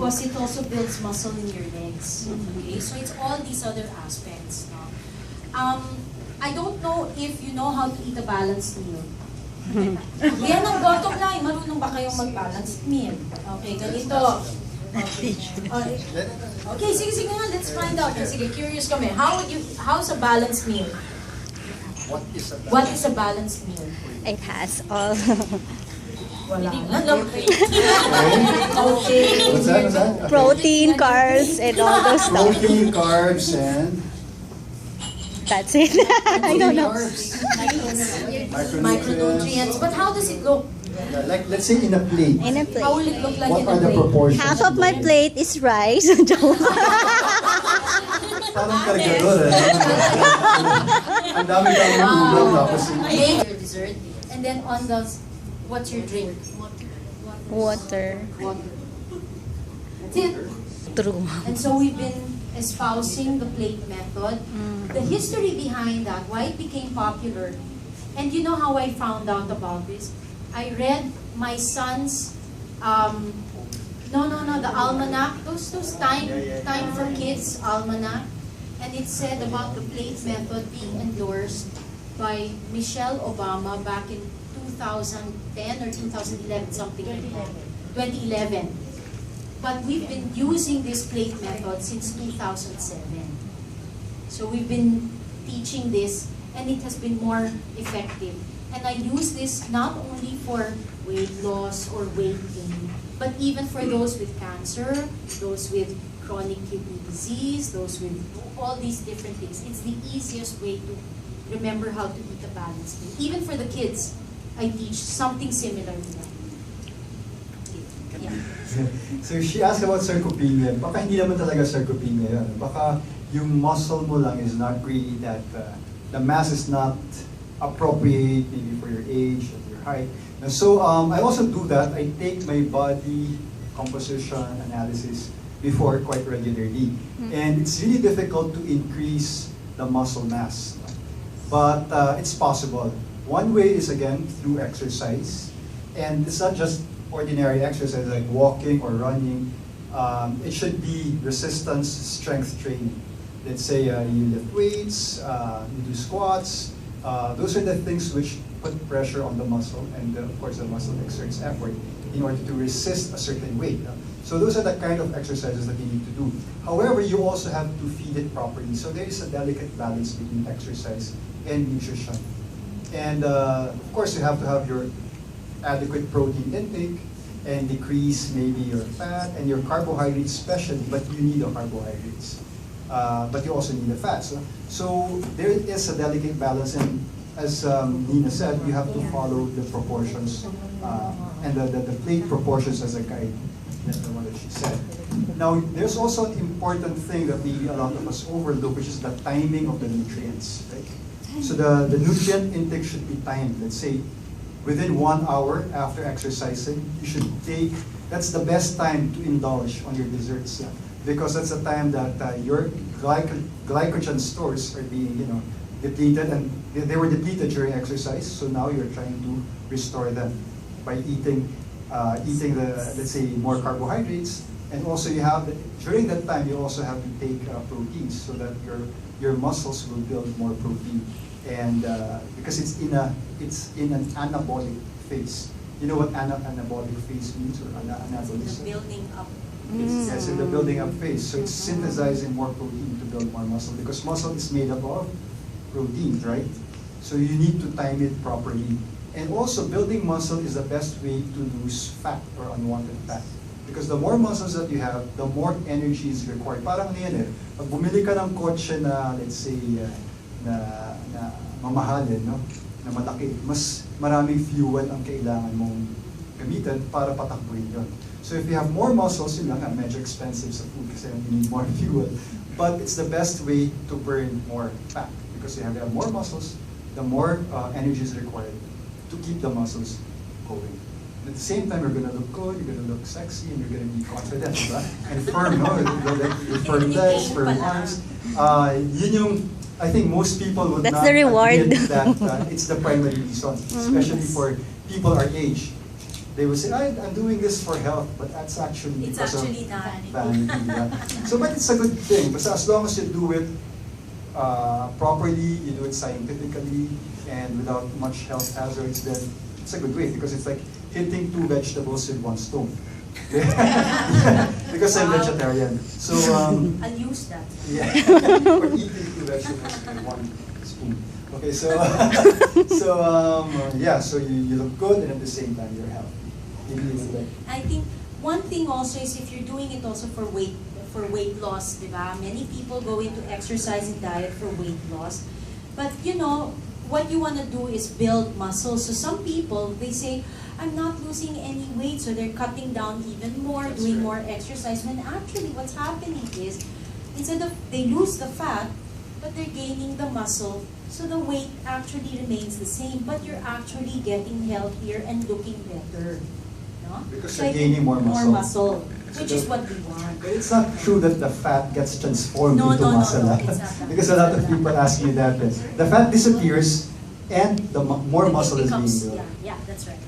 because it also builds muscle in your legs. Okay, so it's all these other aspects. No? I don't know if you know how to eat a balanced meal. Yan ang bottom line. Marunong ba kayong mag-balanced meal? Okay, ganito. Okay, sige nga, let's find out. Sige, curious kami. How's a balanced meal? What is a balanced meal? It has all. Wala. Okay. What's that? Protein, carbs, and all those stuff. Protein, carbs, and That's it. I don't know. Micronutrients. But how does it look? Like, let's say in a plate. In a How will plate. it look like What in are a the plate? proportions? Half of my plate is rice. Parang kargador eh. Ang dami-dami ng ulam tapos Make your dessert. And then on the, what's your drink? Water. Water. That's it. True. And so we've been espousing the plate method. The history behind that, why it became popular. And you know how I found out about this? I read my son's, the almanac, those time for kids almanac. And it said about the plate method being endorsed by Michelle Obama back in 2010 or 2011, something like that, 2011. But we've been using this plate method since 2007. So we've been teaching this, and it has been more effective. And I use this not only for weight loss or weight gain, but even for those with cancer, those with chronic kidney disease, those with all these different things. It's the easiest way to remember how to eat a balanced meal. Even for the kids, I teach something similar to that. Yeah. So she asked about sarcopenia. Baka hindi naman talaga sarcopenia yan. Baka yung muscle mo lang is not really that, the mass is not appropriate maybe for your age and your height. And so I also do that. I take my body composition analysis before quite regularly. And it's really difficult to increase the muscle mass. But it's possible. One way is again through exercise. And it's not just ordinary exercise like walking or running. It should be resistance strength training. Let's say you lift weights, you do squats. Those are the things which put pressure on the muscle, and of course the muscle exerts effort in order to resist a certain weight. So those are the kind of exercises that you need to do. However, you also have to feed it properly. So there is a delicate balance between exercise and nutrition. And of course, you have to have your adequate protein intake and decrease maybe your fat and your carbohydrates especially, but you need the carbohydrates. But you also need the fats. So there is a delicate balance, and as Nina said, you have to follow the proportions and the plate proportions as a guide. That's the one that she said. Now, there's also an important thing that maybe a lot of us overlook, which is the timing of the nutrients. Right? So the nutrient intake should be timed. Let's say within 1 hour after exercising, you should take, that's the best time to indulge on your desserts. Because that's the time that your glycogen stores are being, depleted, and they were depleted during exercise. So now you're trying to restore them by eating the, let's say, more carbohydrates, and also you have during that time you also have to take proteins so that your muscles will build more protein, and because it's in an anabolic phase. You know what anabolic phase means, or anabolism? The building up. Yes, in the building up phase. So it's synthesizing more protein to build more muscle, because muscle is made up of proteins, right? So you need to time it properly. And also, building muscle is the best way to lose fat or unwanted fat. Because the more muscles that you have, the more energy is required. Parang yan eh, pag bumili ka ng kotse na, let's say, na mamahalin, no? Na malaki, mas maraming fuel ang kailangan mong gamitin para patakbuhin yun. So if you have more muscles, yun lang, medyo expensive sa food kasi you need more fuel. But it's the best way to burn more fat. Because you have more muscles, the more energy is required to keep the muscles going. At the same time, you're going to look good, you're going to look sexy, and you're going to be confident, diba? And firm, no? Your firm legs, firm arms. Yun yung, I think most people would That's not the reward. admit that it's the primary reason, especially for people our age. they will say, I'm doing this for health, but that's actually It's because actually of not. vanity. Yeah. So, but it's a good thing, because as long as you do it properly, you do it scientifically, and without much health hazards, then it's a good way, because it's like hitting 2 vegetables with 1 stone. Because I'm Wow. vegetarian. So, I'll use that. yeah, or eating 2 vegetables with 1 spoon. Okay, so, yeah, so you look good, and at the same time you're healthy. Maybe you would like. I think one thing also is if you're doing it also for weight loss, diba? Many people go into exercise and diet for weight loss. But you know, what you want to do is build muscle. So some people, they say, I'm not losing any weight, so they're cutting down even more, That's doing right. more exercise. When actually what's happening is, instead of, they lose the fat, but they're gaining the muscle. So the weight actually remains the same, but you're actually getting healthier and looking better. No? Because So you're I think gaining more muscle. which is what we want. But it's not true that the fat gets transformed No, into no, no, muscle. no, ah. it's not that. Because a lot of people ask me that. The fat disappears, and the more It muscle is being becomes, built. yeah, that's right.